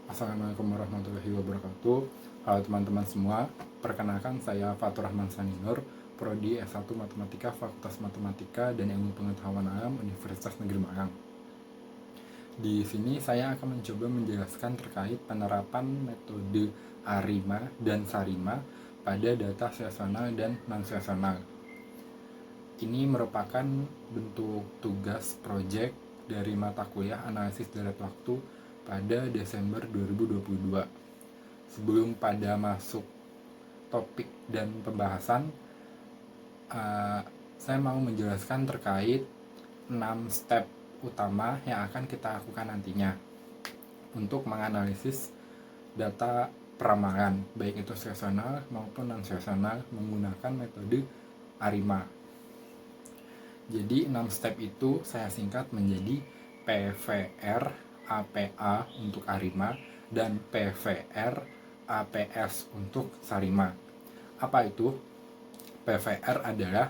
Assalamualaikum warahmatullahi wabarakatuh. Halo teman-teman semua, perkenalkan saya Fatur Rahman Saninur, Prodi S1 Matematika Fakultas Matematika dan Ilmu Pengetahuan Alam Universitas Negeri Malang. Di sini saya akan mencoba menjelaskan terkait penerapan metode ARIMA dan SARIMA pada data seasonal dan non-seasonal. Ini merupakan bentuk tugas proyek dari mata kuliah analisis deret waktu pada Desember 2022. Sebelum pada masuk topik dan pembahasan, saya mau menjelaskan terkait 6 step utama yang akan kita lakukan nantinya untuk menganalisis data peramalan, baik itu seasonal maupun non-seasonal menggunakan metode ARIMA. Jadi 6 step itu saya singkat menjadi PVR APA untuk ARIMA dan PVR APS untuk SARIMA. Apa itu? PVR adalah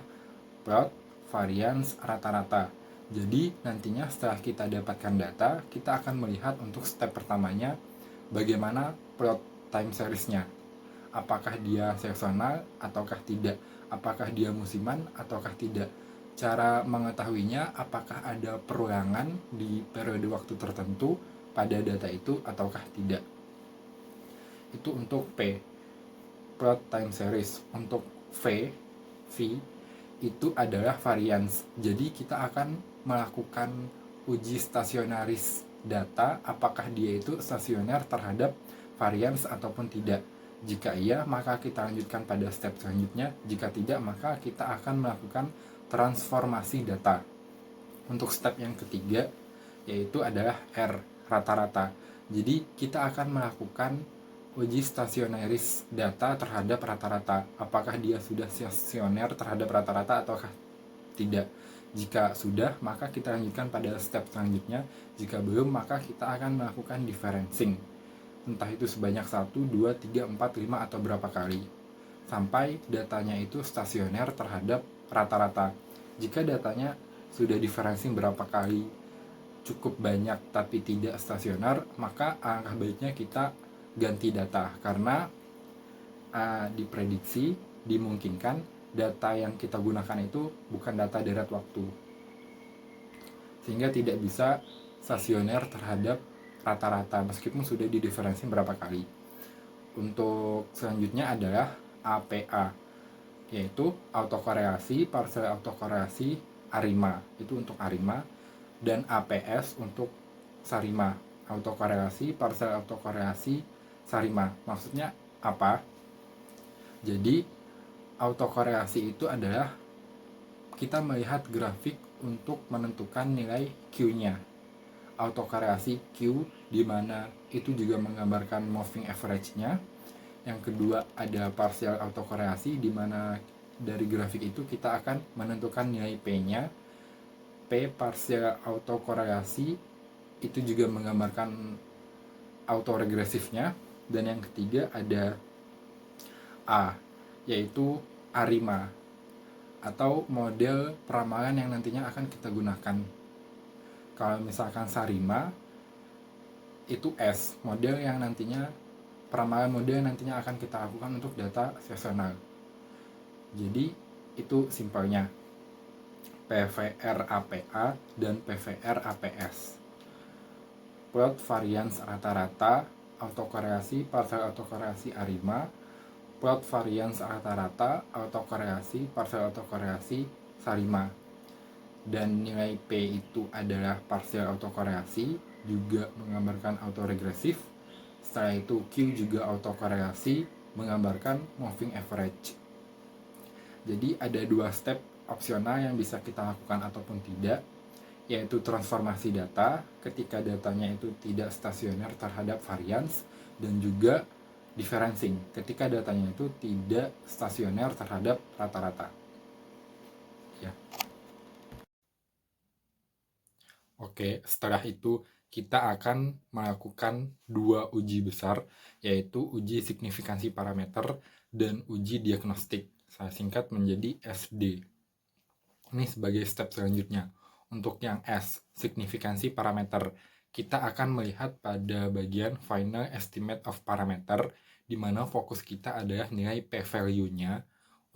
plot variance rata-rata. Jadi nantinya setelah kita dapatkan data, kita akan melihat untuk step pertamanya bagaimana plot time series-nya. Apakah dia seasonal ataukah tidak? Apakah dia musiman ataukah tidak? Cara mengetahuinya apakah ada perulangan di periode waktu tertentu pada data itu ataukah tidak. Itu untuk P, plot time series. Untuk V itu adalah variance. Jadi kita akan melakukan uji stasionaris data, apakah dia itu stasioner terhadap variance ataupun tidak. Jika iya, maka kita lanjutkan pada step selanjutnya. Jika tidak, maka kita akan melakukan transformasi data. Untuk step yang ketiga, yaitu adalah R, rata-rata. Jadi kita akan melakukan uji stasionaris data terhadap rata-rata. Apakah dia sudah stasioner terhadap rata-rata ataukah tidak. Jika sudah, maka kita lanjutkan pada step selanjutnya. Jika belum, maka kita akan melakukan differencing. Entah itu sebanyak 1, 2, 3, 4, 5 atau berapa kali. Sampai datanya itu stasioner terhadap rata-rata. Jika datanya sudah differencing berapa kali cukup banyak tapi tidak stasioner, maka alangkah baiknya kita ganti data, karena diprediksi, dimungkinkan data yang kita gunakan itu bukan data deret waktu, sehingga tidak bisa stasioner terhadap rata-rata meskipun sudah didiferensi berapa kali. Untuk selanjutnya adalah APA, yaitu autokorelasi, parsial autokorelasi ARIMA, itu untuk ARIMA, dan APS untuk SARIMA, autokorelasi, parsial autokorelasi SARIMA. Maksudnya apa? Jadi autokorelasi itu adalah kita melihat grafik untuk menentukan nilai Q-nya. Autokorelasi Q di mana itu juga menggambarkan moving average-nya. Yang kedua ada partial autokorelasi di mana dari grafik itu kita akan menentukan nilai P-nya. P partial autokorelasi itu juga menggambarkan autoregresifnya. Dan yang ketiga ada A, yaitu ARIMA atau model peramalan yang nantinya akan kita gunakan. Kalau misalkan SARIMA itu S, model yang nantinya peramalan model yang nantinya akan kita lakukan untuk data seasonal. Jadi itu simpelnya PVR APA dan PVR APS. Plot variance rata-rata, autokorelasi, partial autokorelasi ARIMA, plot variance rata-rata, autokorelasi, partial autokorelasi SARIMA. Dan nilai P itu adalah partial autokorelasi, juga menggambarkan autoregresif. Setelah itu Q juga autokorelasi, menggambarkan moving average. Jadi ada 2 step opsional yang bisa kita lakukan ataupun tidak, yaitu transformasi data ketika datanya itu tidak stasioner terhadap variance, dan juga differencing ketika datanya itu tidak stasioner terhadap rata-rata. Ya. Oke, setelah itu kita akan melakukan 2 uji besar, yaitu uji signifikansi parameter dan uji diagnostik. Saya singkat menjadi SD. Ini sebagai step selanjutnya. Untuk yang S, signifikansi parameter, kita akan melihat pada bagian final estimate of parameter, di mana fokus kita adalah nilai p-value-nya.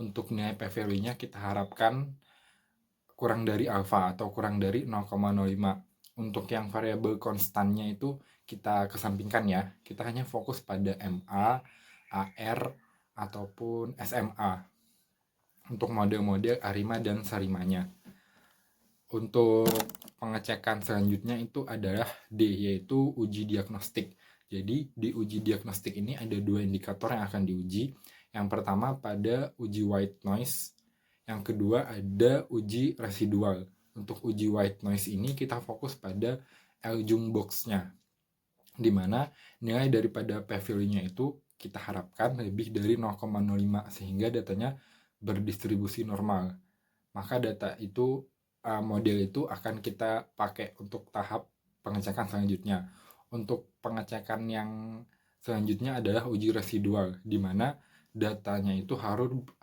Untuk nilai p-value-nya kita harapkan kurang dari alfa atau kurang dari 0,05. Untuk yang variabel konstannya itu kita kesampingkan ya. Kita hanya fokus pada MA, AR, ataupun SMA untuk model-model ARIMA dan SARIMA-nya. Untuk pengecekan selanjutnya itu adalah D, yaitu uji diagnostik. Jadi di uji diagnostik ini ada dua indikator yang akan diuji. Yang pertama pada uji white noise, yang kedua ada uji residual. Untuk uji white noise ini kita fokus pada L-jung box-nya, di mana nilai daripada p-value-nya itu kita harapkan lebih dari 0,05 sehingga datanya berdistribusi normal. Maka data itu model itu akan kita pakai untuk tahap pengecekan selanjutnya. Untuk pengecekan yang selanjutnya adalah uji residual, di mana datanya itu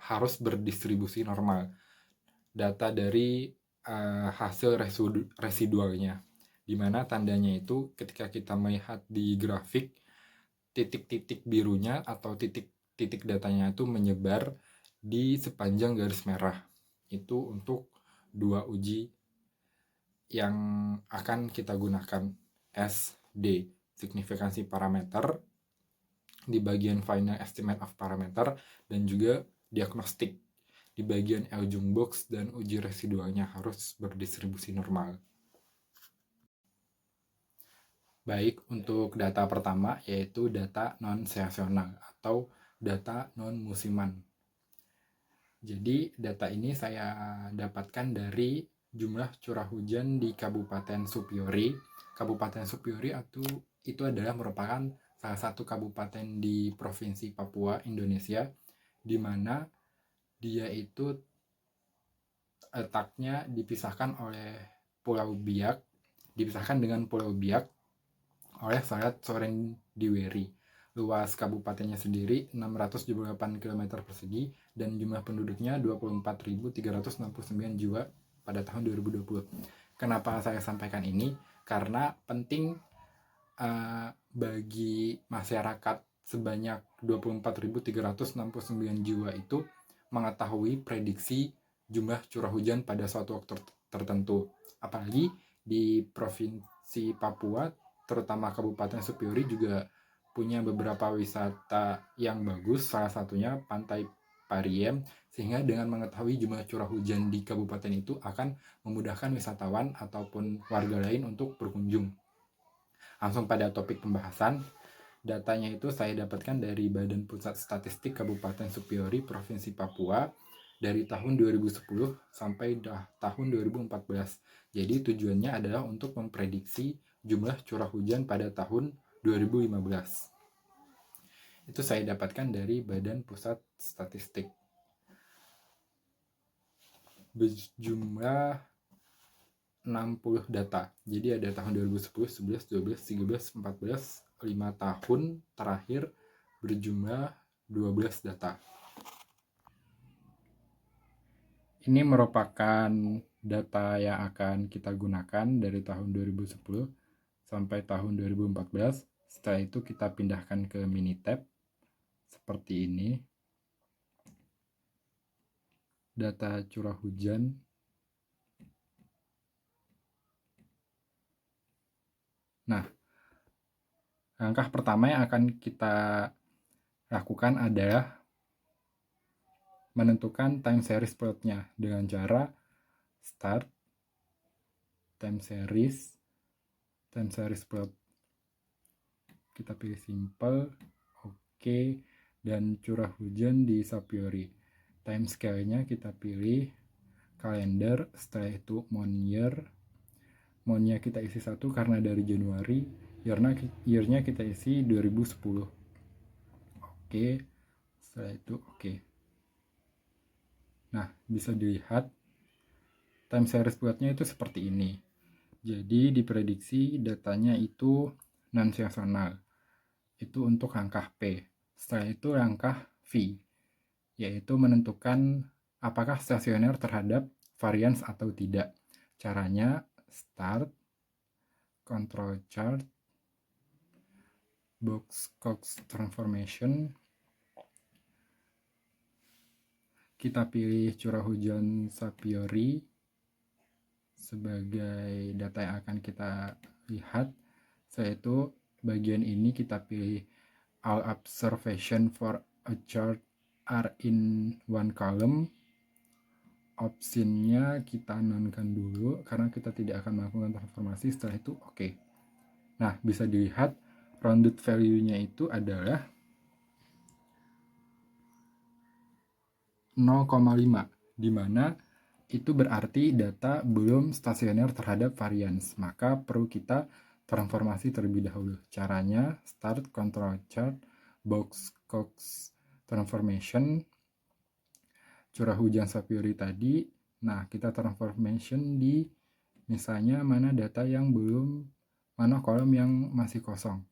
harus berdistribusi normal. Data dari hasil residualnya, di mana tandanya itu ketika kita melihat di grafik, titik-titik birunya atau titik-titik datanya itu menyebar di sepanjang garis merah. Itu untuk dua uji yang akan kita gunakan, SD, signifikansi parameter di bagian final estimate of parameter, dan juga diagnostik di bagian L-jung box, dan uji residualnya harus berdistribusi normal. Baik, untuk data pertama yaitu data non-seasonal atau data non-musiman. Jadi data ini saya dapatkan dari jumlah curah hujan di Kabupaten Supyori. Kabupaten Supyori itu adalah merupakan salah satu kabupaten di Provinsi Papua, Indonesia, di mana dia itu letaknya dipisahkan dengan Pulau Biak oleh Selat Sorendiweri. Luas kabupatennya sendiri 678 km persegi dan jumlah penduduknya 24.369 jiwa pada tahun 2020. Kenapa saya sampaikan ini? Karena penting bagi masyarakat sebanyak 24.369 jiwa itu mengetahui prediksi jumlah curah hujan pada suatu waktu tertentu. Apalagi di Provinsi Papua, terutama Kabupaten Supyori juga punya beberapa wisata yang bagus, salah satunya Pantai Pariem, sehingga dengan mengetahui jumlah curah hujan di kabupaten itu akan memudahkan wisatawan ataupun warga lain untuk berkunjung. Langsung pada topik pembahasan, datanya itu saya dapatkan dari Badan Pusat Statistik Kabupaten Supyori, Provinsi Papua, dari tahun 2010 sampai tahun 2014. Jadi tujuannya adalah untuk memprediksi jumlah curah hujan pada tahun 2015. Itu saya dapatkan dari Badan Pusat Statistik. Berjumlah 60 data. Jadi ada tahun 2010, 11, 12, 13, 14, 5 tahun terakhir berjumlah 12 data. Ini merupakan data yang akan kita gunakan dari tahun 2010 sampai tahun 2014. Setelah itu kita pindahkan ke Minitab seperti ini. Data curah hujan. Nah, langkah pertama yang akan kita lakukan adalah menentukan time series plotnya dengan cara start, time series plot. Kita pilih simple, oke, dan curah hujan di Supyori. Time scale-nya kita pilih kalender, setelah itu month-nya kita isi 1 karena dari Januari, year-nya kita isi 2010. Oke, setelah itu oke. Nah, bisa dilihat time series plotnya itu seperti ini. Jadi diprediksi datanya itu non-seasonal. Itu untuk langkah P. Setelah itu langkah V, yaitu menentukan apakah stasioner terhadap varians atau tidak. Caranya start, control chart, box Cox transformation. Kita pilih curah hujan Sapiori sebagai data yang akan kita lihat. Setelah itu bagian ini kita pilih all observation for a chart are in one column. Optionnya kita nonkan dulu karena kita tidak akan melakukan transformasi. Setelah itu oke. Nah, bisa dilihat rounded value-nya itu adalah 0,5, di mana itu berarti data belum stasioner terhadap varians, maka perlu kita transformasi terlebih dahulu. Caranya start control chart, box Cox transformation, curah hujan Sapiori tadi. Nah, kita transformation di misalnya mana data yang belum, mana kolom yang masih kosong.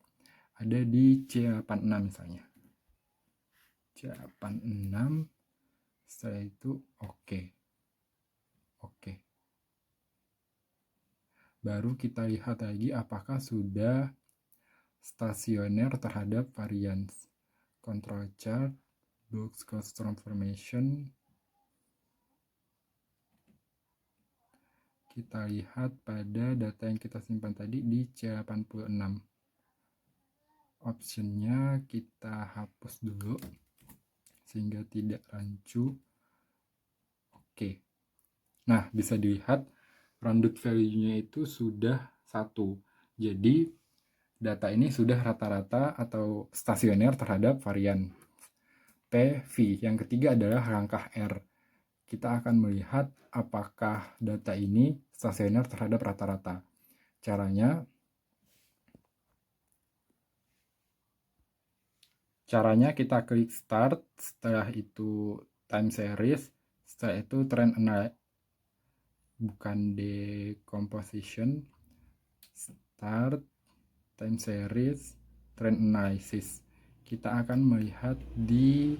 Ada di C86 misalnya. C86. Setelah itu oke. Baru kita lihat lagi apakah sudah stasioner terhadap varians. Control chart, box Cox transformation. Kita lihat pada data yang kita simpan tadi di C86. Optionnya kita hapus dulu sehingga tidak rancu. Oke. Nah, bisa dilihat rounded value-nya itu sudah 1. Jadi, data ini sudah rata-rata atau stasioner terhadap varian PV. Yang ketiga adalah langkah R. Kita akan melihat apakah data ini stasioner terhadap rata-rata. Caranya kita klik start, setelah itu time series, setelah itu trend analysis, bukan decomposition, start, time series, trend analysis. Kita akan melihat di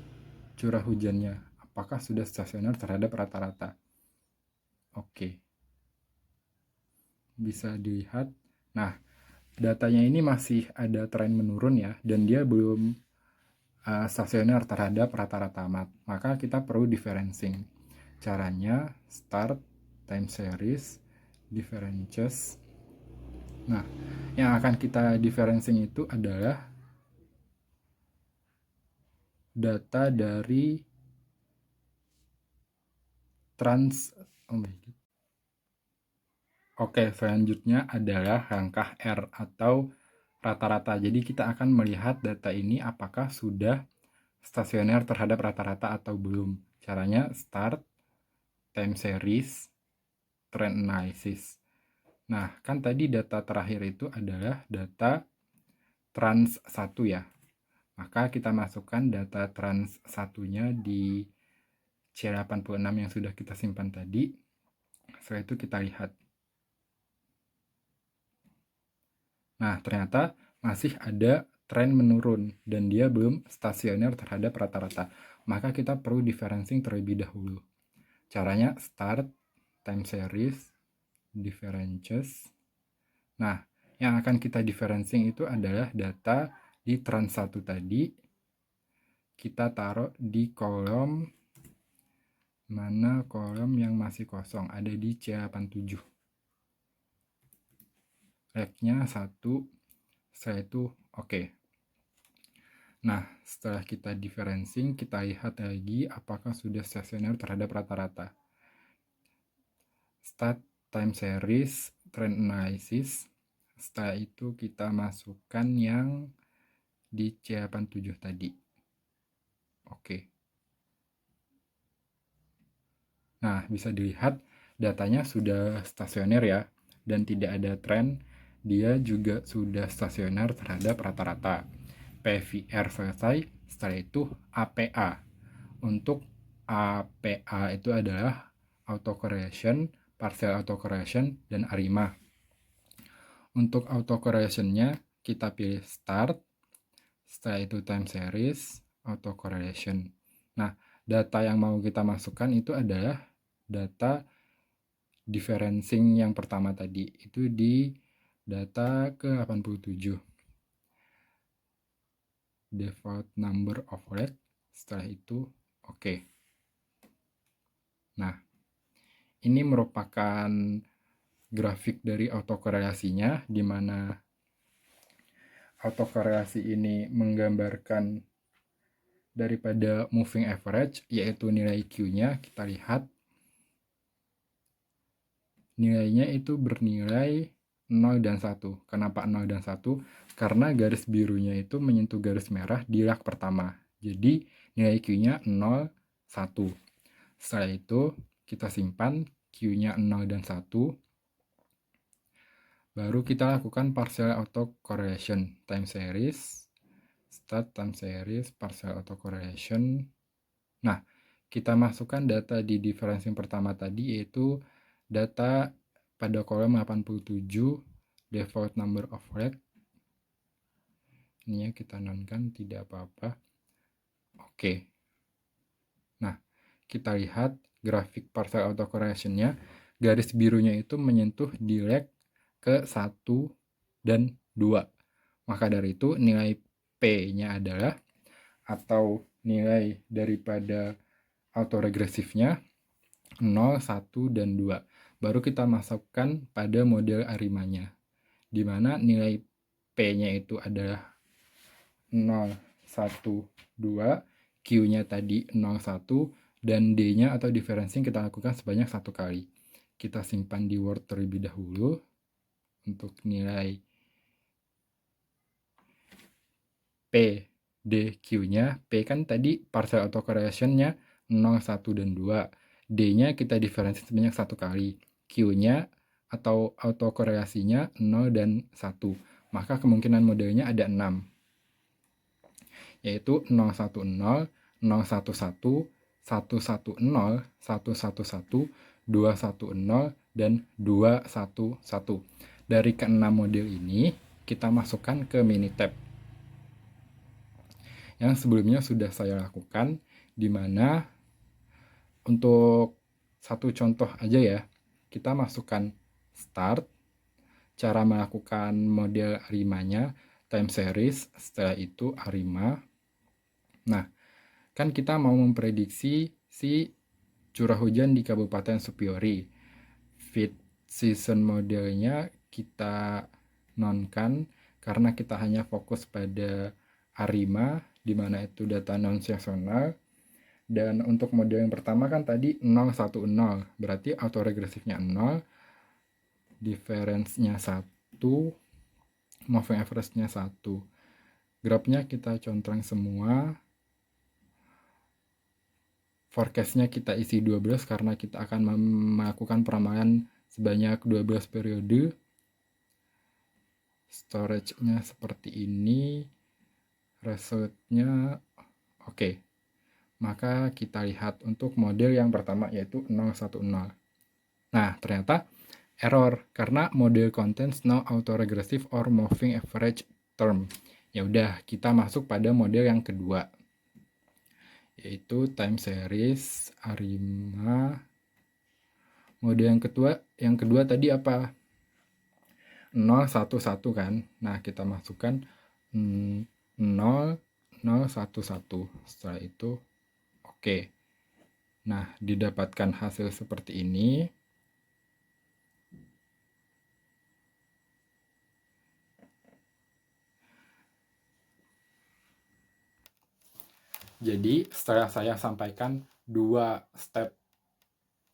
curah hujannya, apakah sudah stasioner terhadap rata-rata. Oke. Bisa dilihat. Nah, datanya ini masih ada tren menurun ya, dan dia belum stasioner terhadap rata-rata maka kita perlu differencing. Caranya start, time series, differences. Nah, yang akan kita differencing itu adalah data dari Oke, selanjutnya adalah langkah R atau rata-rata. Jadi kita akan melihat data ini apakah sudah stasioner terhadap rata-rata atau belum. Caranya start, time series, trend analysis. Nah, kan tadi data terakhir itu adalah data trans 1 ya. Maka kita masukkan data trans 1-nya di C86 yang sudah kita simpan tadi. Setelah itu kita lihat. Nah, ternyata masih ada tren menurun dan dia belum stasioner terhadap rata-rata. Maka kita perlu differencing terlebih dahulu. Caranya start, time series, differences. Nah, yang akan kita differencing itu adalah data di trans 1 tadi. Kita taruh di kolom mana kolom yang masih kosong, ada di C87. Rek-nya 1, setelah itu oke. Nah, setelah kita differencing, kita lihat lagi apakah sudah stasioner terhadap rata-rata. Start, time series, trend analysis. Setelah itu kita masukkan yang di C87 tadi. Oke. Nah, bisa dilihat datanya sudah stasioner ya, dan tidak ada tren. Dia juga sudah stasioner terhadap rata-rata. PVR selesai, setelah itu APA. Untuk APA itu adalah autocorrelation, partial autocorrelation, dan ARIMA. Untuk autocorrelation-nya kita pilih start, setelah itu time series, autocorrelation. Nah, data yang mau kita masukkan itu adalah data differencing yang pertama tadi, itu di data ke 87, default number of red, setelah itu oke. Nah, ini merupakan grafik dari autokorelasinya, di mana autokorelasi ini menggambarkan daripada moving average, yaitu nilai Q-nya. Kita lihat nilainya itu bernilai 0 dan 1. Kenapa 0 dan 1? Karena garis birunya itu menyentuh garis merah di lag pertama. Jadi nilai Q-nya 0, 1. Setelah itu kita simpan Q-nya 0 dan 1. Baru kita lakukan partial autocorrelation time series, start time series, partial autocorrelation. Nah, kita masukkan data di difference yang pertama tadi, yaitu data pada kolom 87, default number of red. Ini ya, kita nonkan, tidak apa-apa. Oke. Nah, kita lihat grafik partial autocorrelation-nya, garis birunya itu menyentuh di lag ke 1 dan 2. Maka dari itu nilai P-nya adalah, atau nilai daripada autoregresifnya 0, 1, dan 2. Baru kita masukkan pada model arimanya, di mana nilai P-nya itu adalah 0, 1, 2, Q-nya tadi 0, 1, dan D-nya atau differencing kita lakukan sebanyak 1 kali. Kita simpan di Word terlebih dahulu untuk nilai P, D, Q-nya. P kan tadi partial autocorrelation-nya 0, 1, dan 2. D-nya kita diferensi sebanyak 1 kali. Q-nya atau autokorelasinya 0 dan 1. Maka kemungkinan modelnya ada 6. Yaitu 010, 011, 110, 111, 210, dan 211. Dari ke-6 model ini, kita masukkan ke Minitab yang sebelumnya sudah saya lakukan, di mana untuk satu contoh aja ya, kita masukkan start, cara melakukan model arimanya, time series, setelah itu arima. Nah, kan kita mau memprediksi si curah hujan di Kabupaten Supiori. Fit season modelnya kita nonkan karena kita hanya fokus pada arima, di mana itu data non-seasonal. Dan untuk model yang pertama kan tadi 0, 1, 0. Berarti autoregresifnya 0, difference-nya 1, moving average-nya 1. Grafnya kita contrang semua. Forecast-nya kita isi 12 karena kita akan melakukan peramalan sebanyak 12 periode. Storage-nya seperti ini. Result-nya oke. Maka kita lihat untuk model yang pertama, yaitu 010. Nah, ternyata error karena model contains no autoregressive or moving average term. Ya udah, kita masuk pada model yang kedua, yaitu time series arima. Model yang kedua tadi apa? 011 kan. Nah, kita masukkan 0, 011. Setelah itu oke. Nah, didapatkan hasil seperti ini. Jadi setelah saya sampaikan 2 step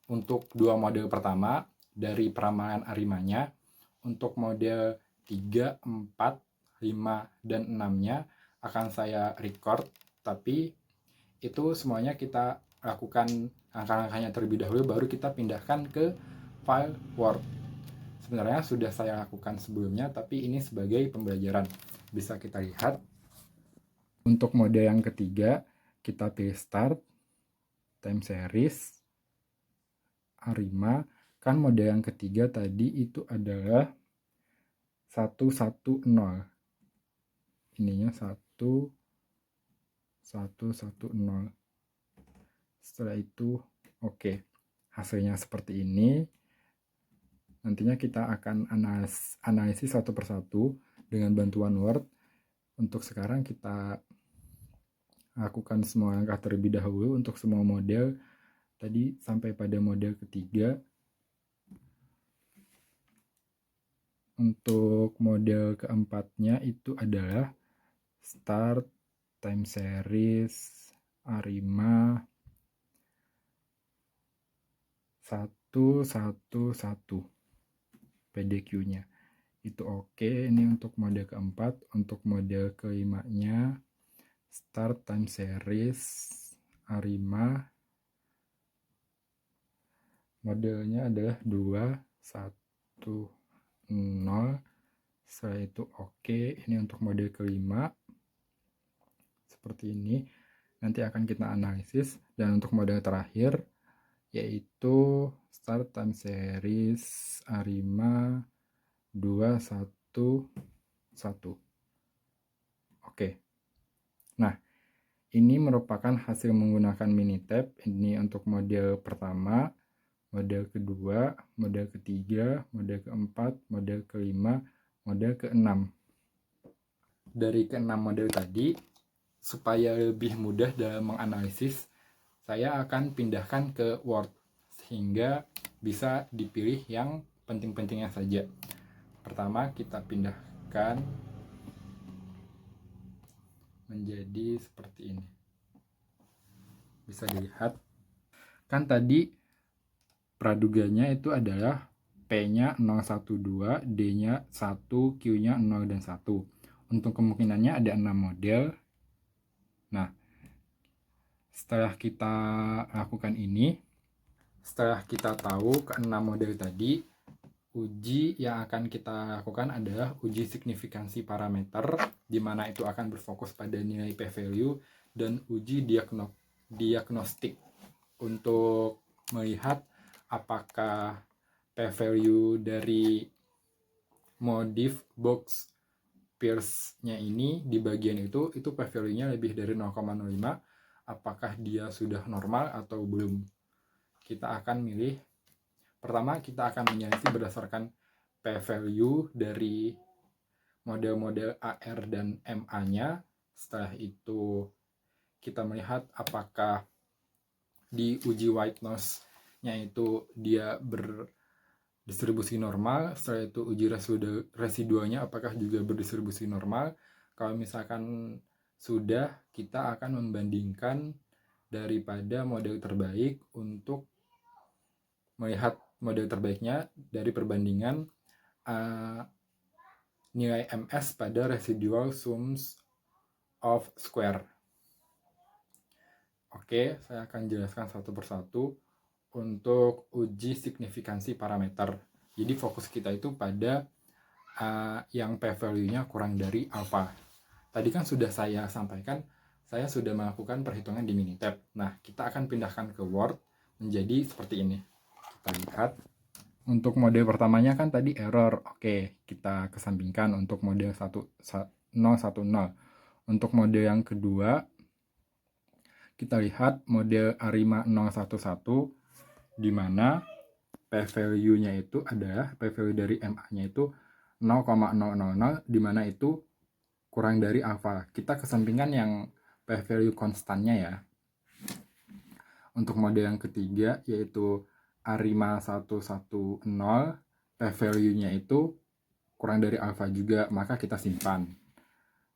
untuk 2 model pertama dari peramalan arimanya, untuk model 3, 4, 5, dan 6-nya akan saya record, tapi itu semuanya kita lakukan langkah-langkahnya terlebih dahulu, baru kita pindahkan ke file Word. Sebenarnya sudah saya lakukan sebelumnya, tapi ini sebagai pembelajaran. Bisa kita lihat. Untuk mode yang ketiga, kita pilih start, time series, arima. Kan mode yang ketiga tadi itu adalah 110. Ininya 110. Setelah itu oke. Hasilnya seperti ini. Nantinya kita akan analisis satu persatu dengan bantuan Word. Untuk sekarang kita lakukan semua langkah terlebih dahulu untuk semua model. Tadi sampai pada model ketiga. Untuk model keempatnya itu adalah start, time series, ARIMA 111 PDQ-nya. Itu oke. Ini untuk model keempat. Untuk model kelimanya start, time series, ARIMA modelnya adalah 210. Setelah itu oke. Ini untuk model kelima seperti ini. Nanti akan kita analisis. Dan untuk model terakhir yaitu start, time series, ARIMA 211. Oke. Nah, ini merupakan hasil menggunakan Minitab. Ini untuk model pertama, model kedua, model ketiga, model keempat, model kelima, model keenam. Dari keenam model tadi, supaya lebih mudah dalam menganalisis, saya akan pindahkan ke Word sehingga bisa dipilih yang penting-pentingnya saja. Pertama, kita pindahkan menjadi seperti ini. Bisa dilihat kan tadi praduganya itu adalah P-nya 012, D-nya 1, Q-nya 0 dan 1. Untuk kemungkinannya ada 6 model. Nah, setelah kita lakukan ini, setelah kita tahu ke-6 model tadi, uji yang akan kita lakukan adalah uji signifikansi parameter, di mana itu akan berfokus pada nilai p-value, dan uji diagnostik untuk melihat apakah p-value dari modif box Peirce-nya ini di bagian itu p-value-nya lebih dari 0,05, apakah dia sudah normal atau belum. Kita akan milih, pertama kita akan menganalisis berdasarkan p-value dari model-model AR dan MA-nya. Setelah itu kita melihat apakah di uji white noise-nya itu dia berdistribusi normal. Setelah itu uji residualnya apakah juga berdistribusi normal. Kalau misalkan sudah, kita akan membandingkan daripada model terbaik untuk melihat model terbaiknya dari perbandingan nilai MS pada residual sums of square. Oke, saya akan jelaskan satu persatu untuk uji signifikansi parameter. Jadi fokus kita itu pada yang p-value-nya kurang dari alpha. Tadi kan sudah saya sampaikan, saya sudah melakukan perhitungan di Minitab. Nah, kita akan pindahkan ke Word menjadi seperti ini. Kita lihat. Untuk model pertamanya kan tadi error. Oke, kita kesampingkan untuk model 010. Untuk model yang kedua, kita lihat model ARIMA 011, di mana p-value-nya itu adalah p-value dari MA-nya itu 0,000, di mana itu kurang dari alpha. Kita kesampingkan yang p-value konstannya ya. Untuk model yang ketiga yaitu ARIMA 110, p-value-nya itu kurang dari alpha juga, maka kita simpan.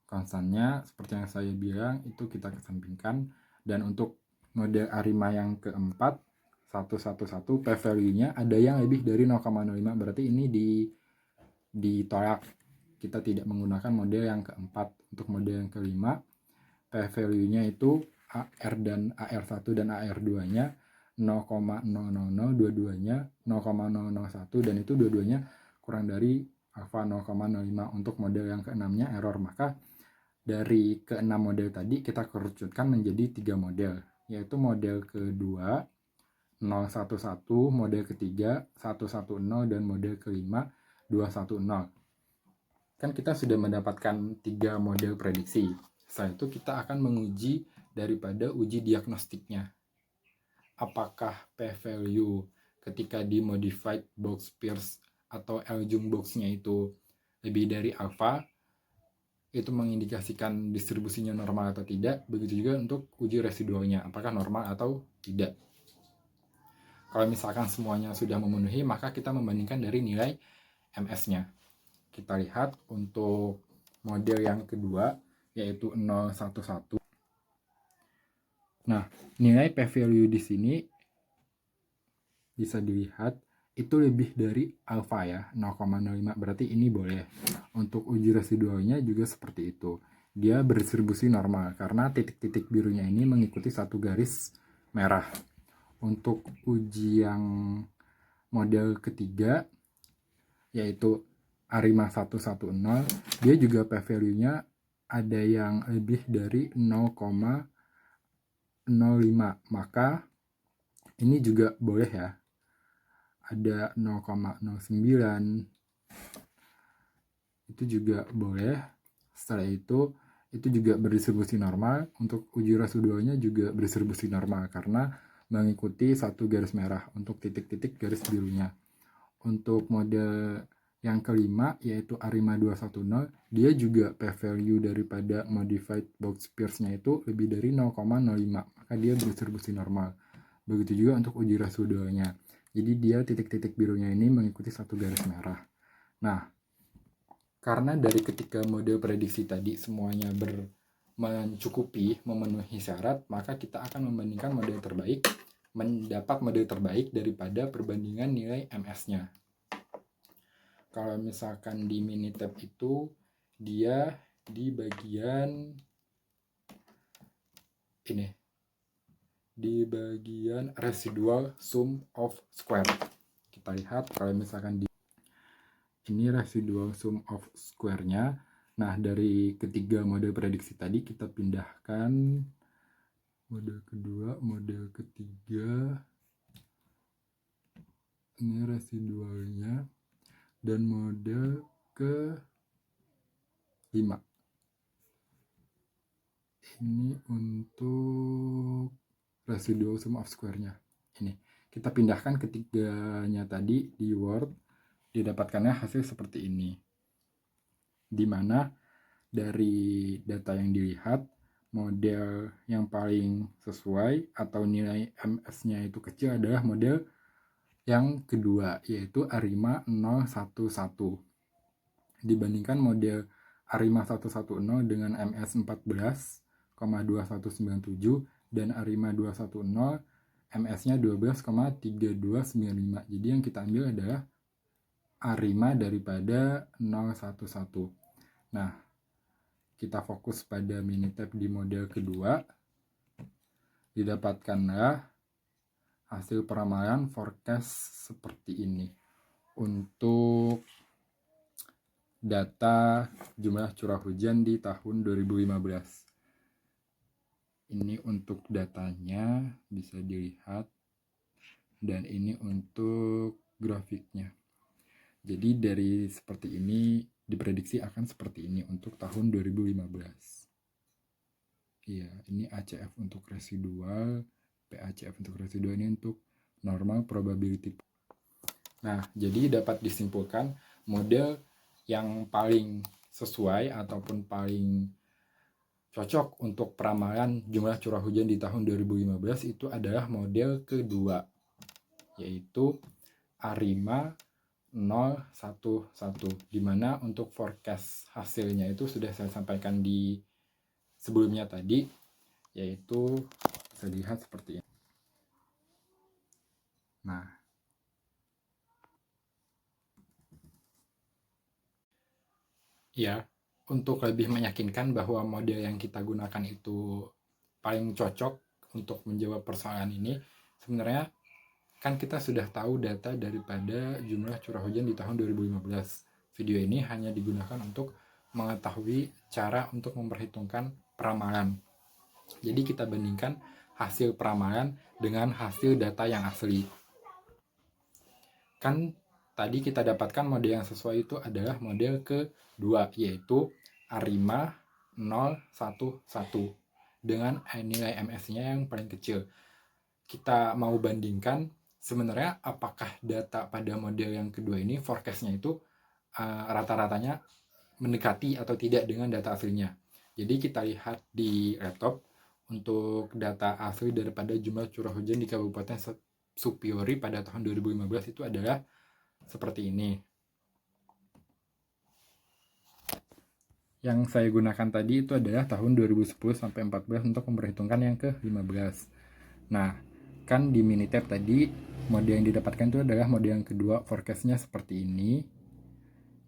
Konstannya seperti yang saya bilang itu kita kesampingkan. Dan untuk model ARIMA yang keempat 111, p-value-nya ada yang lebih dari 0,05, berarti ini ditolak. Kita tidak menggunakan model yang keempat. Untuk model yang kelima, p-value-nya itu AR dan AR1 dan AR2-nya 0,000, dua-duanya 0,001, dan itu dua-duanya kurang dari alpha 0,05. Untuk model yang keenamnya error, maka dari keenam model tadi kita kerucutkan menjadi 3 model, yaitu model kedua 011, model ketiga 110, dan model kelima 210. Kan kita sudah mendapatkan 3 model prediksi. Setelah itu kita akan menguji daripada uji diagnostiknya. Apakah p-value ketika di modified box Peirce atau L Box-nya itu lebih dari alfa, itu mengindikasikan distribusinya normal atau tidak. Begitu juga untuk uji residualnya, apakah normal atau tidak. Kalau misalkan semuanya sudah memenuhi, maka kita membandingkan dari nilai MS-nya. Kita lihat untuk model yang kedua, yaitu 011. Nah, nilai p-value di sini bisa dilihat itu lebih dari alfa ya, 0,05, berarti ini boleh. Untuk uji residualnya juga seperti itu. Dia berdistribusi normal karena titik-titik birunya ini mengikuti satu garis merah. Untuk uji yang model ketiga, yaitu ARIMA 110, dia juga p-value-nya ada yang lebih dari 0,05, maka ini juga boleh ya. Ada 0,09, itu juga boleh. Setelah itu juga berdistribusi normal. Untuk uji residualnya juga berdistribusi normal karena mengikuti satu garis merah untuk titik-titik garis birunya. Untuk model yang kelima, yaitu ARIMA 210, dia juga p-value daripada modified box pierce-nya itu lebih dari 0,05, maka dia berdistribusi normal. Begitu juga untuk uji residualnya. Jadi dia titik-titik birunya ini mengikuti satu garis merah. Nah, karena dari ketiga model prediksi tadi semuanya mencukupi, memenuhi syarat, maka kita akan membandingkan model terbaik, mendapat model terbaik daripada perbandingan nilai MS-nya. Kalau misalkan di Minitab itu, dia di bagian ini, di bagian residual sum of square. Kita lihat kalau misalkan ini residual sum of square-nya. Nah, dari ketiga model prediksi tadi kita pindahkan model kedua, model ketiga. Ini residualnya, dan model ke-5. Ini untuk residual sum of square-nya. Ini kita pindahkan ketiganya tadi di Word, didapatkannya hasil seperti ini. Dimana dari data yang dilihat, model yang paling sesuai atau nilai MS-nya itu kecil adalah model yang kedua, yaitu ARIMA 011. Dibandingkan model ARIMA 110 dengan MS 14,2197 dan ARIMA 210 MS-nya 12,3295. Jadi yang kita ambil adalah ARIMA daripada 011. Nah, kita fokus pada Minitab di model kedua. Didapatkanlah hasil peramalan forecast seperti ini. Untuk data jumlah curah hujan di tahun 2015. Ini untuk datanya bisa dilihat, dan ini untuk grafiknya. Jadi dari seperti ini diprediksi akan seperti ini untuk tahun 2015. Iya, ini ACF untuk residual, PACF untuk residual, ini untuk normal probability. Nah, jadi dapat disimpulkan model yang paling sesuai ataupun paling cocok untuk peramalan jumlah curah hujan di tahun 2015 itu adalah model kedua, yaitu ARIMA 011, dimana untuk forecast hasilnya itu sudah saya sampaikan di sebelumnya tadi, yaitu bisa dilihat seperti ini. Nah, ya, untuk lebih meyakinkan bahwa model yang kita gunakan itu paling cocok untuk menjawab persoalan ini, sebenarnya kan kita sudah tahu data daripada jumlah curah hujan di tahun 2015. Video ini hanya digunakan untuk mengetahui cara untuk memperhitungkan peramalan. Jadi kita bandingkan hasil peramalan dengan hasil data yang asli. Kan tadi kita dapatkan model yang sesuai itu adalah model kedua, yaitu ARIMA 011 dengan nilai MS-nya yang paling kecil. Kita mau bandingkan Sebenarnya apakah data pada model yang kedua ini forecast-nya itu rata-ratanya mendekati atau tidak dengan data aslinya. Jadi kita lihat di laptop untuk data asli daripada jumlah curah hujan di Kabupaten Supiori pada tahun 2015 itu adalah seperti ini. Yang saya gunakan tadi itu adalah tahun 2010 sampai 14 untuk memperhitungkan yang ke-15. Nah, kan di Minitab tadi model yang didapatkan itu adalah model yang kedua, forecast-nya seperti ini.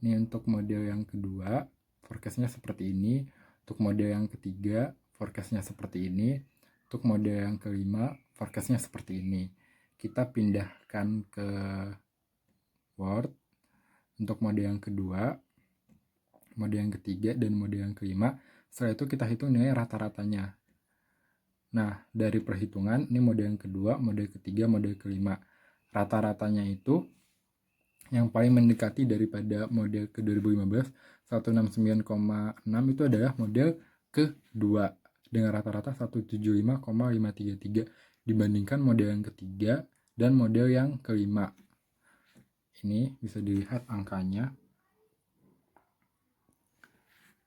Ini untuk model yang kedua, forecast-nya seperti ini. Untuk model yang ketiga, forecast-nya seperti ini. Untuk model yang kelima, forecast-nya seperti ini. Kita pindahkan ke Word. Untuk model yang kedua, model yang ketiga, dan model yang kelima. Setelah itu kita hitung nilai rata-ratanya. Nah, dari perhitungan, ini model yang kedua, model ketiga, model kelima. Rata-ratanya itu yang paling mendekati daripada model ke 2015, 169,6 itu adalah model kedua dengan rata-rata 175,533 dibandingkan model yang ketiga dan model yang kelima. Ini bisa dilihat angkanya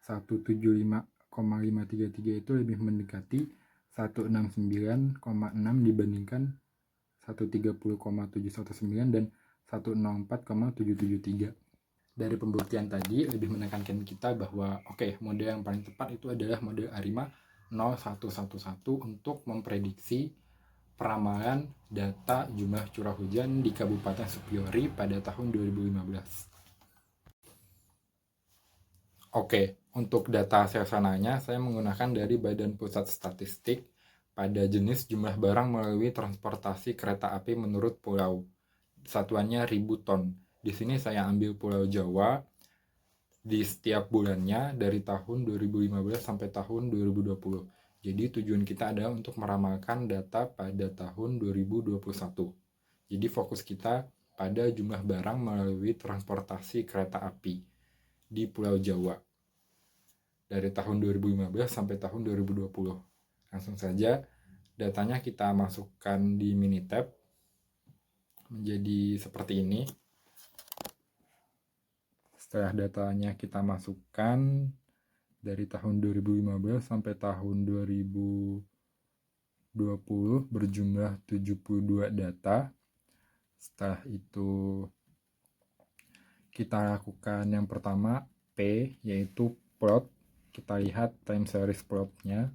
175,533 itu lebih mendekati 169,6 dibandingkan 130,719 dan 104,773. Dari pembuktian tadi lebih menekankan kita bahwa model yang paling tepat itu adalah model ARIMA 0111 untuk memprediksi peramalan data jumlah curah hujan di Kabupaten Supiori pada tahun 2015. Untuk data sesananya saya menggunakan dari Badan Pusat Statistik pada jenis jumlah barang melalui transportasi kereta api menurut pulau. Satuannya 1000 ton. Di sini saya ambil Pulau Jawa di setiap bulannya dari tahun 2015 sampai tahun 2020. Jadi tujuan kita adalah untuk meramalkan data pada tahun 2021. Jadi fokus kita pada jumlah barang melalui transportasi kereta api di Pulau Jawa dari tahun 2015 sampai tahun 2020. Langsung saja datanya kita masukkan di Minitab menjadi seperti ini. Setelah datanya kita masukkan dari tahun 2015 sampai tahun 2020 berjumlah 72 data. Setelah itu kita lakukan yang pertama P, yaitu plot. Kita lihat time series plotnya.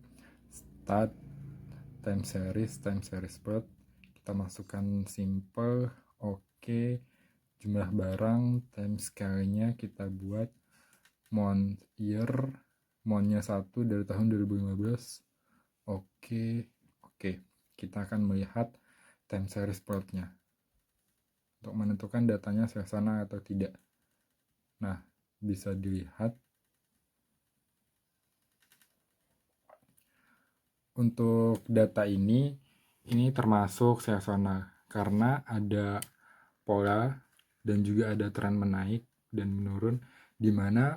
Start, time series plot. Kita masukkan simple, oke. Jumlah barang, time scale-nya kita buat month year, month-nya 1 dari tahun 2015. Oke. Kita akan melihat time series plot-nya untuk menentukan datanya seksana atau tidak. Nah, bisa dilihat untuk data ini termasuk seksana karena ada pola dan juga ada tren menaik dan menurun, di mana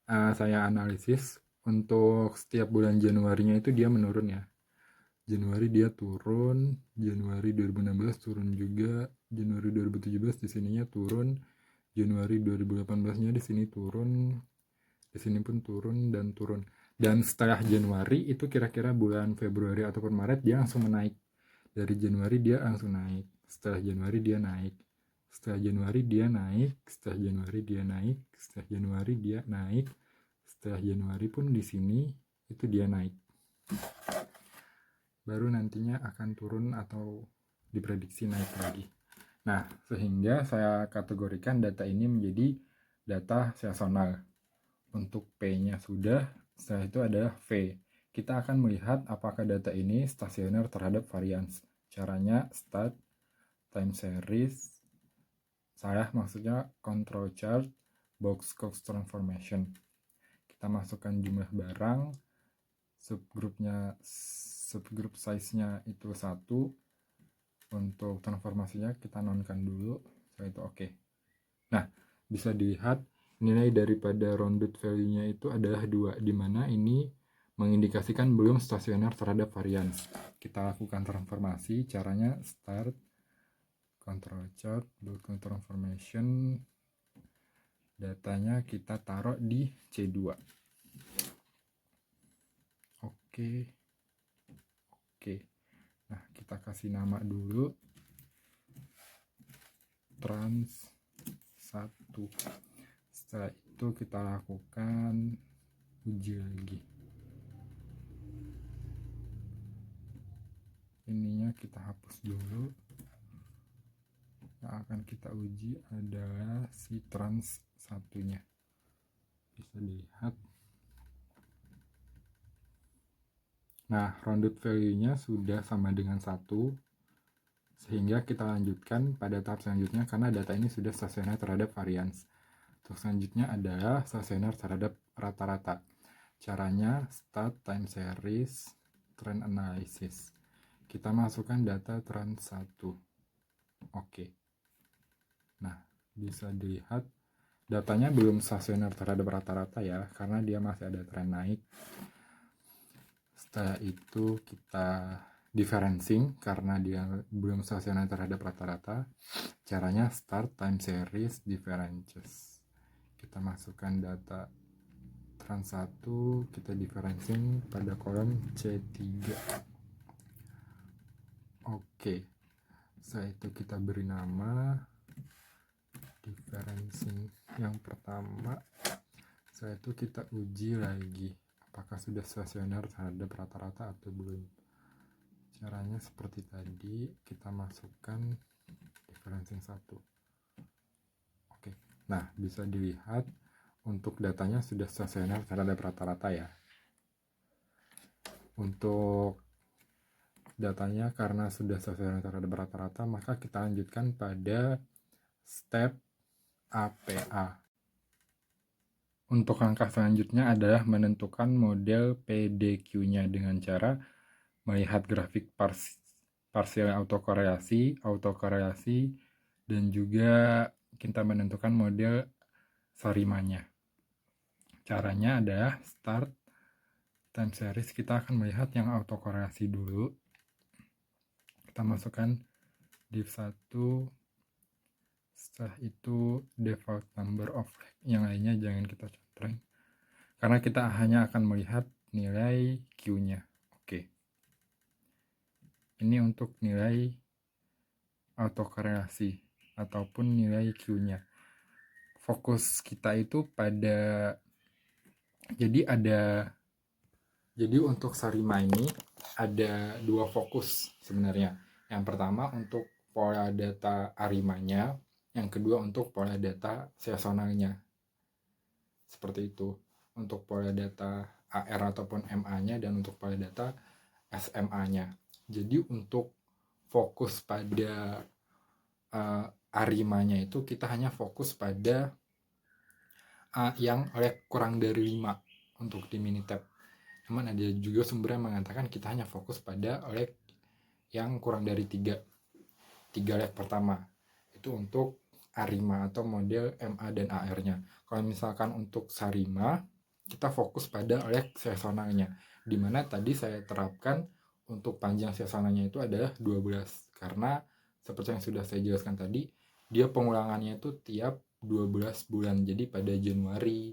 saya analisis untuk setiap bulan Januarinya itu dia menurun ya. Januari dia turun, Januari 2016 turun juga, Januari 2017 di sininya turun, Januari 2018-nya di sini turun, di sini pun turun dan turun. Dan setelah Januari itu kira-kira bulan Februari ataupun Maret dia langsung menaik. Dari Januari dia langsung naik, setelah Januari dia naik. Setelah Januari dia naik, setelah Januari dia naik, setelah Januari dia naik, setelah Januari pun di sini itu dia naik. Baru nantinya akan turun atau diprediksi naik lagi. Nah, sehingga saya kategorikan data ini menjadi data sesonal. Untuk P-nya sudah, setelah itu adalah V. Kita akan melihat apakah data ini stasioner terhadap varians. Caranya start, time series, maksudnya control chart, box cost transformation. Kita masukkan jumlah barang, subgroup size-nya itu 1. Untuk transformasinya kita nonkan dulu, setelah itu oke. Nah, bisa dilihat nilai daripada rounded value-nya itu adalah 2, di mana ini mengindikasikan belum stasioner terhadap varians. Kita lakukan transformasi, caranya start, control chart, build control information, datanya kita taruh di C2. Oke. Nah, kita kasih nama dulu trans 1. Setelah itu kita lakukan uji lagi. Ininya kita hapus dulu. Yang akan kita uji adalah si trans 1-nya. Bisa dilihat. Nah, rounded value-nya sudah sama dengan 1, sehingga kita lanjutkan pada tahap selanjutnya karena data ini sudah stasioner terhadap variance. Untuk selanjutnya adalah stasioner terhadap rata-rata. Caranya start time series trend analysis. Kita masukkan data trend 1. Oke. Nah, bisa dilihat datanya belum stasioner terhadap rata-rata ya, karena dia masih ada tren naik. Setelah itu kita differencing karena dia belum stasioner terhadap rata-rata. Caranya start time series differences. Kita masukkan data trans 1, kita differencing pada kolom C3. Oke. Setelah itu kita beri nama differencing yang pertama. Setelah itu kita uji lagi apakah sudah stasioner terhadap rata-rata atau belum. Caranya seperti tadi, kita masukkan differencing 1. Oke. Nah, bisa dilihat untuk datanya sudah stasioner terhadap rata-rata ya. Untuk datanya karena sudah stasioner terhadap rata-rata, maka kita lanjutkan pada step APA. Untuk langkah selanjutnya adalah menentukan model PDQ-nya dengan cara melihat grafik parsial autokorelasi, dan juga kita menentukan model sarimanya. Caranya adalah start time series, kita akan melihat yang autokorelasi dulu. Kita masukkan div 1, setelah itu default number of leg, yang lainnya jangan kita contreng karena kita hanya akan melihat nilai Q-nya. Oke. Ini untuk nilai autokorelasi ataupun nilai Q-nya. Fokus kita itu pada jadi untuk Sarima ini ada dua fokus sebenarnya. Yang pertama untuk pola data Arimanya, yang kedua untuk pola data seasonalnya. Seperti itu. Untuk pola data AR ataupun MA-nya dan untuk pola data SMA-nya. Jadi untuk fokus pada Arimanya itu kita hanya fokus pada yang leg kurang dari 5 untuk di Minitab. Namun ada juga sumber yang mengatakan kita hanya fokus pada leg yang kurang dari 3 leg pertama. Itu untuk Arima atau model MA dan AR-nya. Kalau misalkan untuk Sarima, kita fokus pada leg seasonalnya. Dimana tadi saya terapkan untuk panjang seasonalnya itu adalah 12. Karena seperti yang sudah saya jelaskan tadi, dia pengulangannya itu tiap 12 bulan. Jadi pada Januari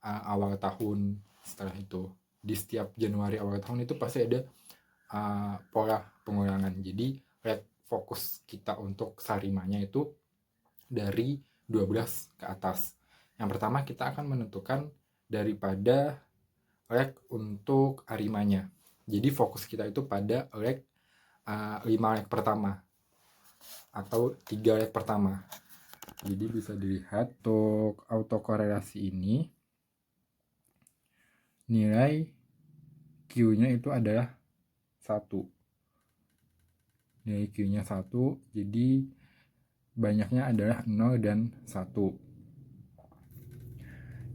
awal tahun, setelah itu di setiap Januari awal tahun itu pasti ada pola pengulangan. Jadi fokus kita untuk Sarimanya itu dari 12 ke atas. Yang pertama kita akan menentukan daripada leg untuk Arimanya. Jadi fokus kita itu pada leg 5 leg pertama atau 3 leg pertama. Jadi bisa dilihat untuk autokorelasi ini nilai Q-nya itu adalah 1. Nilai Q-nya 1, jadi banyaknya adalah 0 dan 1.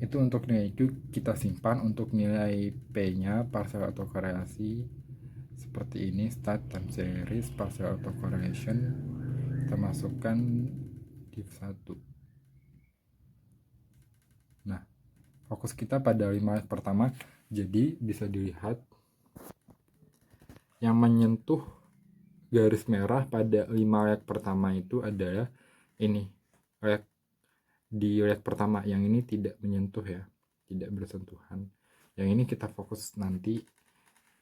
Itu untuk nilai Q kita simpan. Untuk nilai P-nya, partial autokorelasi, seperti ini, start time series, partial autocorrelation, kita masukkan div 1. Nah, fokus kita pada 5 leg pertama, jadi bisa dilihat yang menyentuh garis merah pada 5 leg pertama itu adalah ini, leg di leg pertama, yang ini tidak menyentuh ya, tidak bersentuhan. Yang ini kita fokus nanti,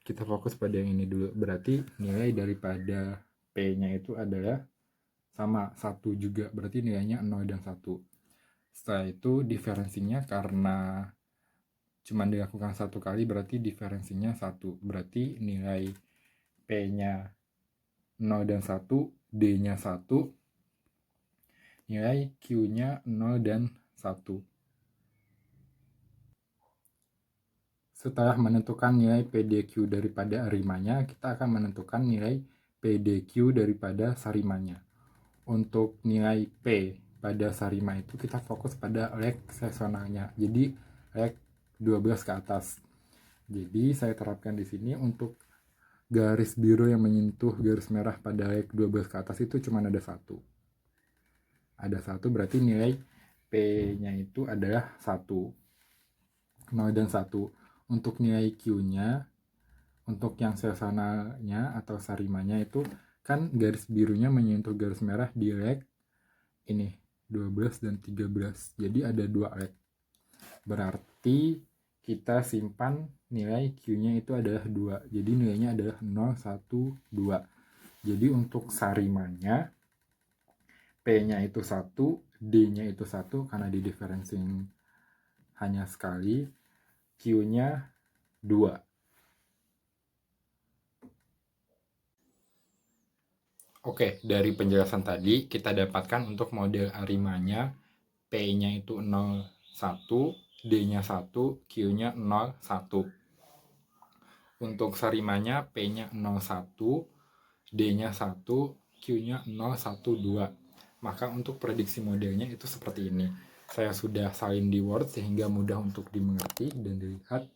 kita fokus pada yang ini dulu. Berarti nilai daripada P-nya itu adalah sama 1 juga, berarti nilainya 0 dan 1. Setelah itu diferensinya karena cuma dilakukan 1 kali, berarti diferensinya 1. Berarti nilai P-nya 0 dan 1, D-nya 1, nilai Q-nya 0 dan 1. Setelah menentukan nilai PDQ daripada arimanya, kita akan menentukan nilai PDQ daripada sarimanya. Untuk nilai P pada sarima itu kita fokus pada leg seksonalnya, jadi leg 12 ke atas. Jadi saya terapkan di sini untuk garis biru yang menyentuh garis merah pada leg 12 ke atas itu cuma ada 1. Ada 1, berarti nilai P-nya itu adalah 1. 0 dan 1. Untuk nilai Q-nya, untuk yang seksonalnya atau sarimanya itu kan garis birunya menyentuh garis merah di leg ini 12 dan 13. Jadi ada 2 leg. Berarti kita simpan nilai Q-nya itu adalah 2. Jadi nilainya adalah 0, 1, 2. Jadi untuk sarimanya P-nya itu 1, D-nya itu 1 karena di differencing hanya sekali, Q-nya 2. Oke, dari penjelasan tadi kita dapatkan untuk model arimanya P-nya itu 0, 1, D-nya 1, Q-nya 0, 1. Untuk sarimanya P-nya 0, 1, D-nya 1, Q-nya 0, 1, 2. Maka untuk prediksi modelnya itu seperti ini. Saya sudah salin di Word sehingga mudah untuk dimengerti dan dilihat.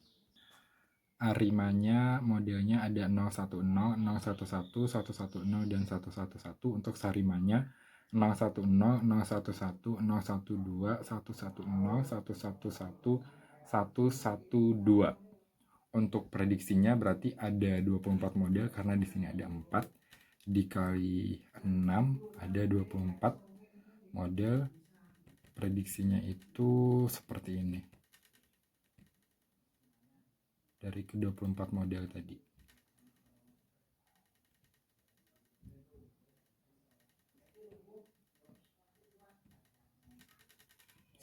Arimanya modelnya ada 010, 011, 110, dan 111. Untuk sarimanya 010, 011, 012, 110, 111, 112. Untuk prediksinya berarti ada 24 model karena di sini ada 4 dikali 6 ada 24 model. Prediksinya itu seperti ini dari ke-24 model tadi.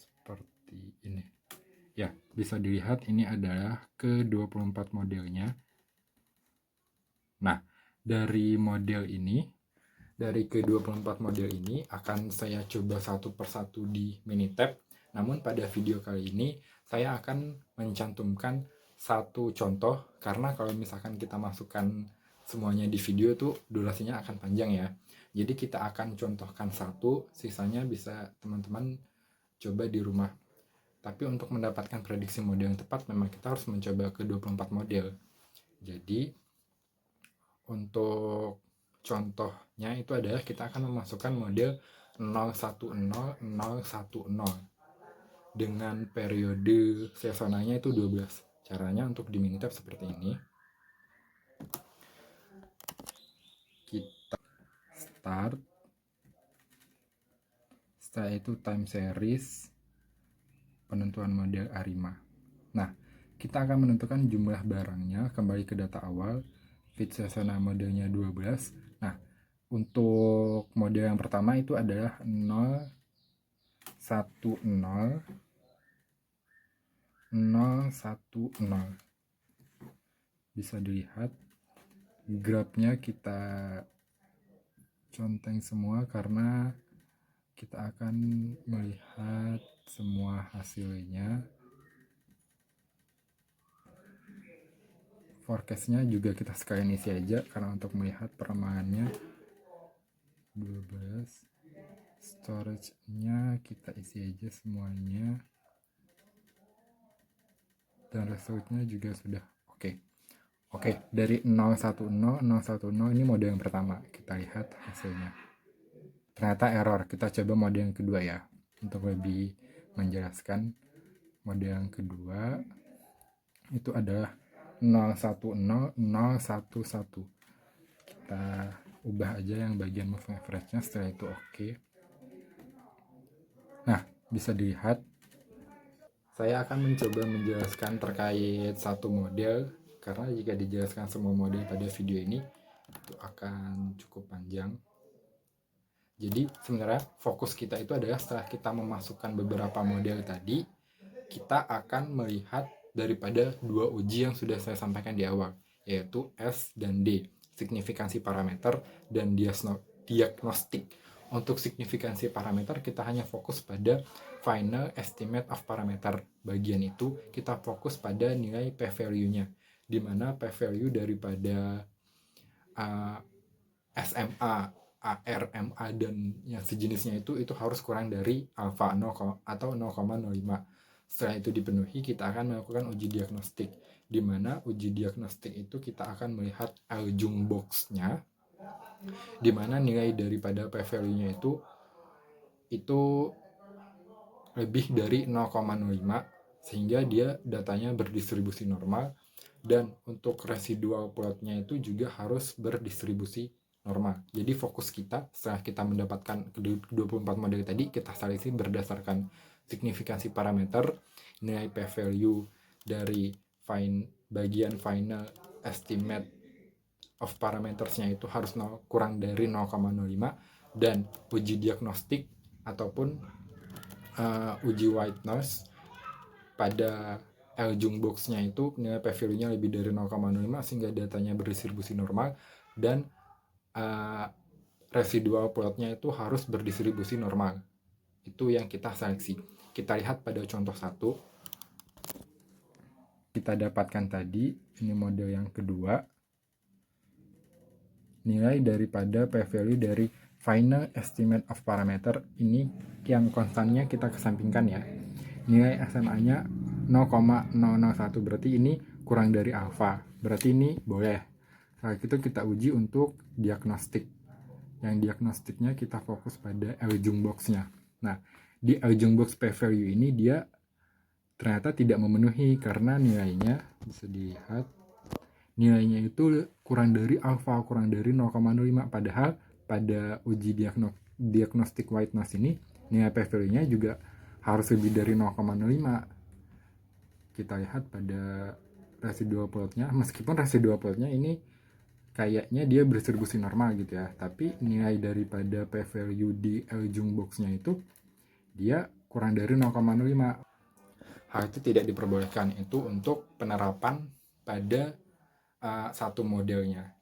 Seperti ini. Ya, bisa dilihat ini adalah ke-24 modelnya. Nah, dari model ini, dari ke-24 model ini akan saya coba satu persatu di Minitab. Namun pada video kali ini saya akan mencantumkan satu contoh, karena kalau misalkan kita masukkan semuanya di video tuh durasinya akan panjang ya. Jadi kita akan contohkan satu, sisanya bisa teman-teman coba di rumah. Tapi untuk mendapatkan prediksi model yang tepat memang kita harus mencoba ke 24 model. Jadi untuk contohnya itu adalah kita akan memasukkan model 010, 010 dengan periode seasonanya itu 12. Caranya untuk di Minitab seperti ini. Kita start. Setelah itu time series, penentuan model Arima. Nah, kita akan menentukan jumlah barangnya, kembali ke data awal, fit seasonal modelnya 12. Nah, untuk model yang pertama itu adalah 010, 010. Bisa dilihat grafnya kita conteng semua karena kita akan melihat semua hasilnya. Forecastnya juga kita sekalian isi aja karena untuk melihat perkembangannya. 12. Storage-nya kita isi aja semuanya. Dan resultnya juga sudah oke. Oke, dari 010, 010 ini mode yang pertama. Kita lihat hasilnya. Ternyata error. Kita coba mode yang kedua ya. Untuk lebih menjelaskan, mode yang kedua itu adalah 010, 011. Kita ubah aja yang bagian moving average-nya, setelah itu oke. Nah, bisa dilihat saya akan mencoba menjelaskan terkait satu model, karena jika dijelaskan semua model pada video ini itu akan cukup panjang. Jadi sebenarnya fokus kita itu adalah setelah kita memasukkan beberapa model tadi, kita akan melihat daripada dua uji yang sudah saya sampaikan di awal, yaitu S dan D, signifikansi parameter dan diagnostik. Untuk signifikansi parameter kita hanya fokus pada final estimate of parameter. Bagian itu kita fokus pada nilai p-value-nya, di mana p-value daripada SMA, ARMA dan yang sejenisnya itu harus kurang dari alfa 0 atau 0,05. Setelah itu dipenuhi, kita akan melakukan uji diagnostik, di mana uji diagnostik itu kita akan melihat L-Jung box-nya, di mana nilai daripada p-value-nya itu lebih dari 0,05, sehingga dia datanya berdistribusi normal, dan untuk residual plotnya itu juga harus berdistribusi normal. Jadi fokus kita setelah kita mendapatkan 24 model tadi, kita seleksi berdasarkan signifikansi parameter, nilai p-value dari bagian final estimate of parametersnya itu harus kurang dari 0,05, dan uji diagnostik ataupun uji white noise pada L-Jung box-nya itu nilai p-value-nya lebih dari 0,05 sehingga datanya berdistribusi normal, dan residual plotnya itu harus berdistribusi normal. Itu yang kita seleksi. Kita lihat pada contoh 1. Kita dapatkan tadi, ini model yang kedua. Nilai daripada p-value dari final estimate of parameter, ini yang konstannya kita kesampingkan ya. Nilai SMA-nya 0,001, berarti ini kurang dari alfa, berarti ini boleh. Setelah itu kita uji untuk diagnostik. Yang diagnostiknya kita fokus pada L-Jung box-nya. Nah, di L-Jung box p-value ini dia ternyata tidak memenuhi karena nilainya bisa dilihat, nilainya itu kurang dari alfa, kurang dari 0,05. Padahal pada uji diagnostik white noise ini nilai p-value-nya juga harus lebih dari 0,05. Kita lihat pada residual plotnya, meskipun residual plotnya ini kayaknya dia berdistribusi normal gitu ya, tapi nilai daripada p-value di L-Jung box-nya itu dia kurang dari 0,05. Hal itu tidak diperbolehkan, itu untuk penerapan pada satu modelnya.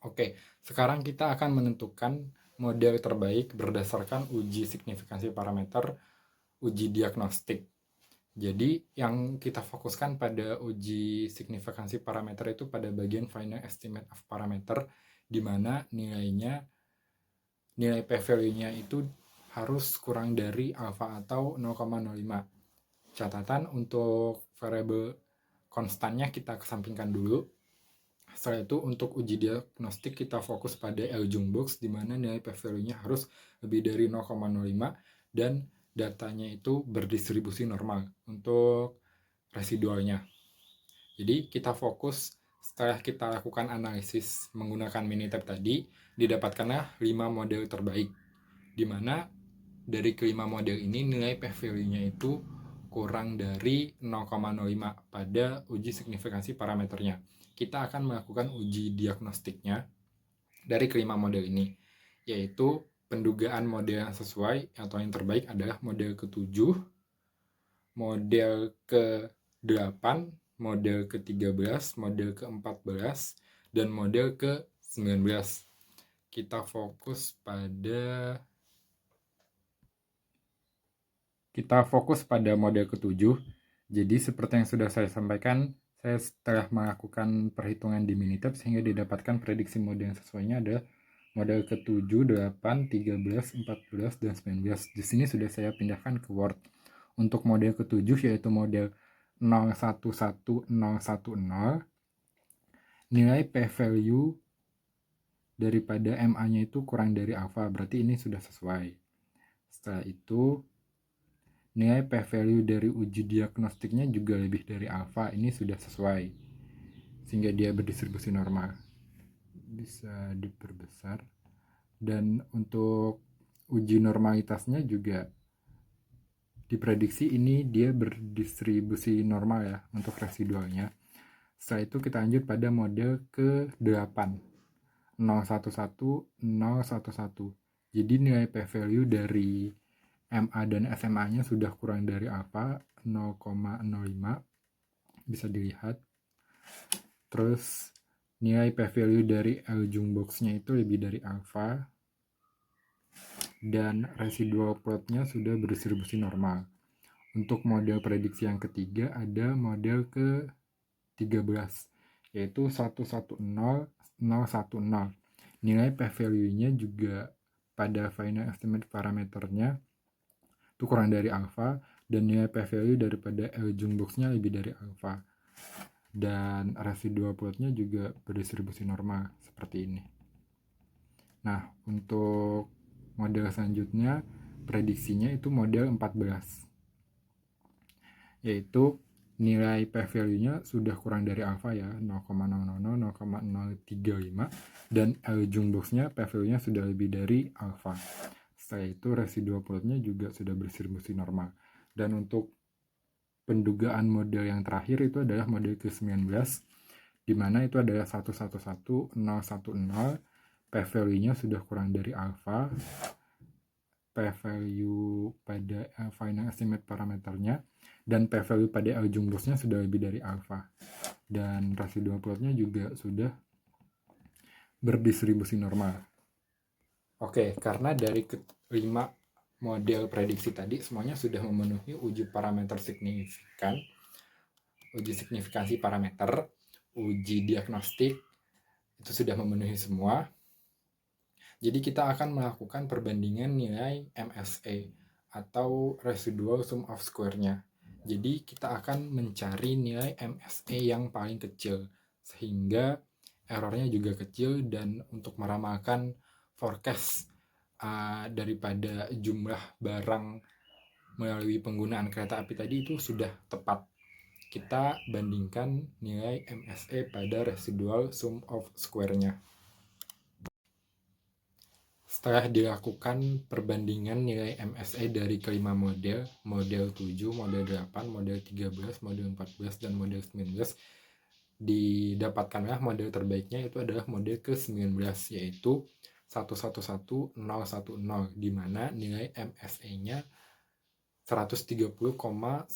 Oke, sekarang kita akan menentukan model terbaik berdasarkan uji signifikansi parameter, uji diagnostik. Jadi yang kita fokuskan pada uji signifikansi parameter itu pada bagian final estimate of parameter, di mana nilai p-value-nya itu harus kurang dari alfa atau 0,05. Catatan untuk variabel konstannya kita kesampingkan dulu. Setelah itu untuk uji diagnostik kita fokus pada L-Jung box, di mana nilai p-value-nya harus lebih dari 0,05 dan datanya itu berdistribusi normal untuk residualnya. Jadi kita fokus setelah kita lakukan analisis menggunakan Minitab tadi, didapatkanlah 5 model terbaik, di mana dari kelima model ini nilai p-value-nya itu kurang dari 0,05 pada uji signifikansi parameternya. Kita akan melakukan uji diagnostiknya dari kelima model ini, yaitu pendugaan model yang sesuai atau yang terbaik adalah model ke-7, model ke-8, model ke-13, model ke-14, dan model ke-19. Kita fokus pada model ke-7. Jadi seperti yang sudah saya sampaikan, saya setelah melakukan perhitungan di Minitab sehingga didapatkan prediksi model yang sesuainya adalah model ke-7, 8, 13, 14, dan 19. Di sini sudah saya pindahkan ke Word. Untuk model ke-7 yaitu model 011010, nilai p-value daripada MA-nya itu kurang dari alfa, berarti ini sudah sesuai. Setelah itu nilai p-value dari uji diagnostiknya juga lebih dari alfa, ini sudah sesuai sehingga dia berdistribusi normal. bisa diperbesar. Dan untuk uji normalitasnya juga diprediksi ini dia berdistribusi normal ya untuk residualnya. Setelah itu kita lanjut pada model ke-8, 011, 011. Jadi nilai p-value dari MA dan SMA-nya sudah kurang dari alfa 0,05, bisa dilihat. Terus nilai p-value dari L box-nya itu lebih dari alfa, dan residual plotnya sudah berdistribusi normal. Untuk model prediksi yang ketiga ada model ke-13, yaitu 110, 010. Nilai p-value-nya juga pada final estimate parameternya itu kurang dari alfa, dan nilai p-value daripada L box-nya lebih dari alfa. Dan residual plotnya juga berdistribusi normal seperti ini. Nah, untuk model selanjutnya prediksinya itu model 14, yaitu nilai p-value-nya sudah kurang dari alfa ya, 0,000, 0,035, dan L box-nya p-value-nya sudah lebih dari alfa. Setelah itu residual plotnya juga sudah berdistribusi normal. Dan untuk pendugaan model yang terakhir itu adalah model ke-19, di mana itu adalah 111, 010, p-value-nya sudah kurang dari alfa, p-value pada final estimate parameternya, dan p-value pada L box-nya sudah lebih dari alfa, dan residual plotnya juga sudah berdistribusi normal. Oke, karena dari kelima model prediksi tadi semuanya sudah memenuhi uji parameter signifikan, uji signifikansi parameter, uji diagnostik, itu sudah memenuhi semua. Jadi kita akan melakukan perbandingan nilai MSE atau residual sum of square-nya. Jadi kita akan mencari nilai MSE yang paling kecil sehingga errornya juga kecil, dan untuk meramalkan forecast daripada jumlah barang melalui penggunaan kereta api tadi itu sudah tepat. Kita bandingkan nilai MSE pada residual sum of square-nya. Setelah dilakukan perbandingan nilai MSE dari kelima model, model 7, model 8, model 13, model 14, dan model 19, didapatkanlah model terbaiknya itu adalah model ke-19, yaitu 111, 010, di mana nilai MSE-nya 130,976.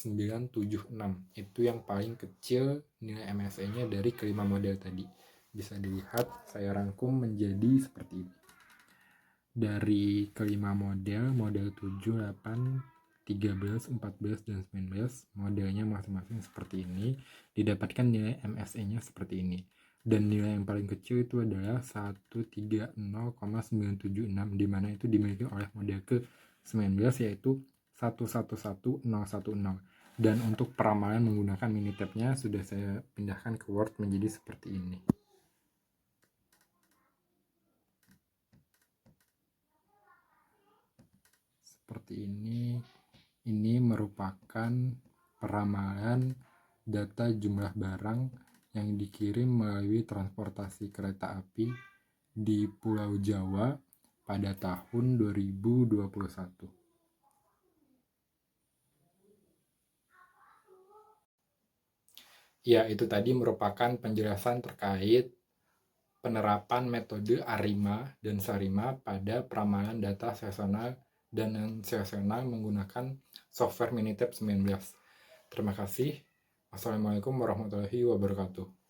Itu yang paling kecil nilai MSE-nya dari kelima model tadi. Bisa dilihat saya rangkum menjadi seperti ini. Dari kelima model 7, 8, 13, 14, dan 19, modelnya masing-masing seperti ini, didapatkan nilai MSE-nya seperti ini. Dan nilai yang paling kecil itu adalah 130,976, di mana itu dimiliki oleh model ke-19, yaitu 111,010. Dan untuk peramalan menggunakan Minitab-nya sudah saya pindahkan ke Word menjadi seperti ini. Seperti ini merupakan peramalan data jumlah barang yang dikirim melalui transportasi kereta api di Pulau Jawa pada tahun 2021. Ya, itu tadi merupakan penjelasan terkait penerapan metode ARIMA dan SARIMA pada peramalan data seasonal dan non-seasonal menggunakan software Minitab 19. Terima kasih. Wassalamualaikum warahmatullahi wabarakatuh.